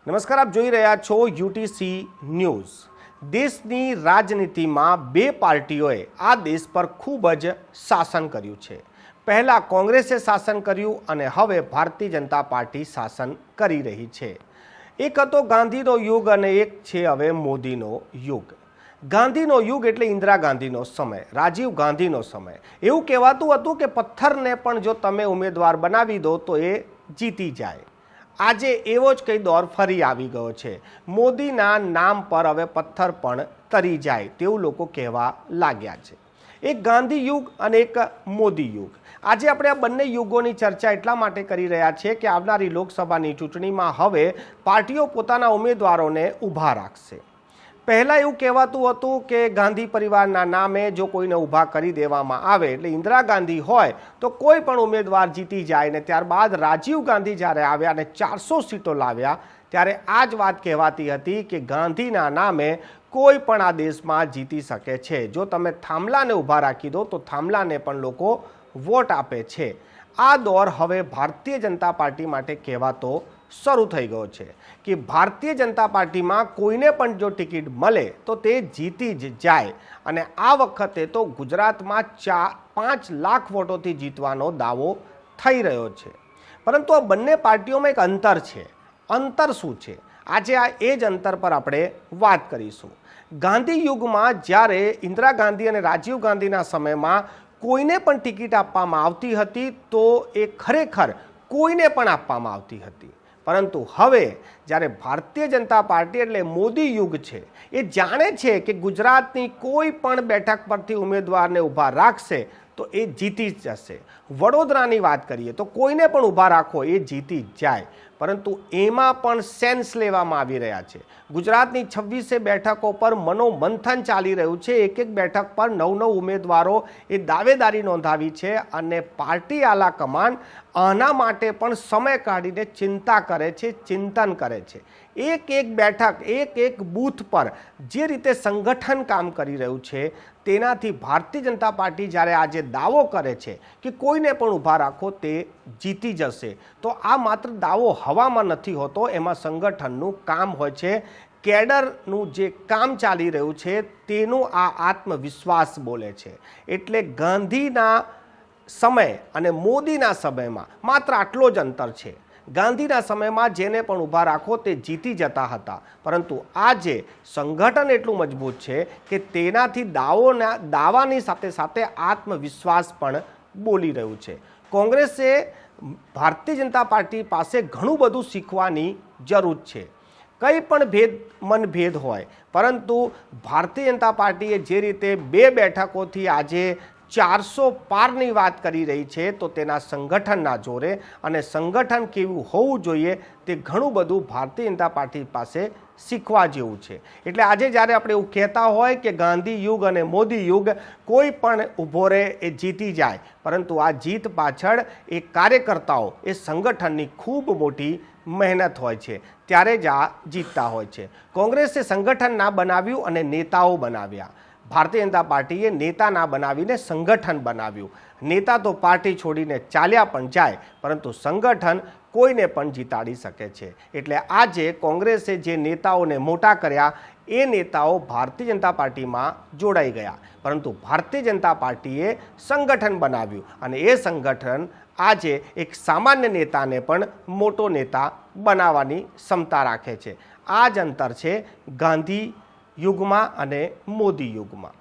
નમસ્કાર, આપ જોઈ રહ્યા છો યુટીસી ન્યૂઝ। દેશની રાજનીતિમાં બે પાર્ટીઓએ આ દેશ પર ખૂબ જ શાસન કર્યું છે। પહેલાં કોંગ્રેસે શાસન કર્યું અને હવે ભારતીય જનતા પાર્ટી શાસન કરી રહી છે। એક હતો ગાંધીનો યુગ અને એક છે હવે મોદીનો યુગ। ગાંધીનો યુગ એટલે ઇન્દિરા ગાંધીનો સમય, રાજીવ ગાંધીનો સમય। એવું કહેવાતું હતું કે પથ્થરને પણ જો તમે ઉમેદવાર બનાવી દો તો એ જીતી જાય। આજે એવો જ કંઈ દોર ફરી આવી ગયો છે। મોદીના નામ પર હવે પથ્થર પણ તરી જાય તેવું લોકો કહેવા લાગ્યા છે। એક ગાંધી યુગ અને એક મોદી યુગ। આજે આપણે આ બંને યુગોની ચર્ચા એટલા માટે કરી રહ્યા છીએ કે આવનારી લોકસભાની ચૂંટણીમાં હવે પાર્ટીઓ પોતાના ઉમેદવારોને ઊભા રાખશે। પહેલાં એવું કહેવાતું હતું કે ગાંધી પરિવારના નામે જો કોઈને ઊભા કરી દેવામાં આવે એટલે ઇન્દિરા ગાંધી હોય તો કોઈ પણ ઉમેદવાર જીતી જાય ને ત્યારબાદ રાજીવ ગાંધી જ્યારે આવ્યા અને 400 સીટો લાવ્યા ત્યારે આ જ વાત કહેવાતી હતી કે ગાંધીના નામે કોઈ પણ આ દેશમાં જીતી શકે છે। જો તમે થાંભલાને ઊભા રાખી દો તો થાંભલાને પણ લોકો વોટ આપે છે। આ દોર હવે ભારતીય જનતા પાર્ટી માટે કહેવાતો શરૂ થઈ ગયો છે કે ભારતીય જનતા પાર્ટીમાં કોઈને પણ જો ટિકિટ મળે તો તે જીતી જ જાય અને આ વખતે તો ગુજરાતમાં 5 લાખ વોટોથી જીતવાનો દાવો થઈ રહ્યો છે। પરંતુ આ બંને પાર્ટીઓમાં એક અંતર છે। અંતર શું છે? આજે આ એ જ અંતર પર આપણે વાત કરીશું। ગાંધી યુગમાં જ્યારે ઇન્દિરા ગાંધી અને રાજીવ ગાંધીના સમયમાં કોઈને પણ ટિકિટ આપવામાં આવતી હતી તો એ ખરેખર કોઈને પણ આપવામાં આવતી હતી। પરંતુ હવે જ્યારે ભારતીય જનતા પાર્ટી એટલે મોદી યુગ છે, એ જાણે છે કે ગુજરાતની કોઈ પણ બેઠક પરથી ઉમેદવારને ઊભા રાખશે તો એ જીતી જ જશે। વડોદરાની વાત કરીએ તો કોઈને પણ ઊભા રાખો એ જીતી જ જાય। પરંતુ એમાં પણ સેન્સ લેવામાં આવી રહ્યા છે। ગુજરાતની 26 બેઠકો પર મનોમંથન ચાલી રહ્યું છે। એક એક બેઠક પર 9 ઉમેદવારો એ દાવેદારી નોંધાવી છે અને પાર્ટી આલા કમાન આના માટે પણ સમય કાઢીને ચિંતા કરે છે, ચિંતન કરે છે। એક એક બેઠક, એક એક બૂથ પર જે રીતે સંગઠન કામ કરી રહ્યું છે તેનાથી ભારતીય જનતા પાર્ટી જ્યારે આજે દાવો કરે છે કે કોઈને પણ ઊભા રાખો તે જીતી જશે તો આ માત્ર દાવો હવામાં નથી હોતો, એમાં સંગઠનનું કામ હોય છે। કેડરનું જે કામ ચાલી રહ્યું છે તેનું આ આત્મવિશ્વાસ બોલે છે। એટલે ગાંધીના સમય અને મોદીના સમયમાં માત્ર આટલો જ અંતર છે। ગાંધીના સમયમાં જેને પણ ઊભા રાખો તે જીતી જતા હતા, પરંતુ આજે સંગઠન એટલું મજબૂત છે કે તેનાથી દાવાની સાથે સાથે આત્મવિશ્વાસ પણ બોલી રહ્યું છે। કોંગ્રેસે ભારતીય જનતા પાર્ટી પાસે ઘણું બધું શીખવાની જરૂર છે। કંઈ પણ મનભેદ હોય, પરંતુ ભારતીય જનતા પાર્ટીએ જે રીતે 2 બેઠકોથી આજે 400 પારની વાત કરી રહી છે તો તેના સંગઠનના જોરે અને સંગઠન કેવું હોવું જોઈએ તે ઘણું બધું ભારતીય જનતા પાર્ટી પાસે શીખવા જેવું છે। એટલે આજે જ્યારે આપણે એવું કહેતા હોય કે ગાંધી યુગ અને મોદી યુગ કોઈ પણ ઊભો રહે એ જીતી જાય, પરંતુ આ જીત પાછળ એ કાર્યકર્તાઓ, એ સંગઠનની ખૂબ મોટી મહેનત હોય છે, ત્યારે જ આ જીતતા હોય છે। કોંગ્રેસે સંગઠન ના બનાવ્યું અને નેતાઓ બનાવ્યા। ભારતીય જનતા પાર્ટીએ નેતા ના બનાવીને સંગઠન બનાવ્યું। નેતા તો પાર્ટી છોડીને ચાલ્યા પણ જાય, પરંતુ સંગઠન કોઈને પણ જીતાડી શકે છે। એટલે આજે કોંગ્રેસે જે નેતાઓને મોટા કર્યા એ નેતાઓ ભારતીય જનતા પાર્ટીમાં જોડાઈ ગયા, પરંતુ ભારતીય જનતા પાર્ટીએ સંગઠન બનાવ્યું અને એ સંગઠન આજે એક સામાન્ય નેતાને પણ મોટો નેતા બનાવવાની ક્ષમતા રાખે છે। આ જ અંતર છે ગાંધી યુગમાં અને મોદી યુગમાં।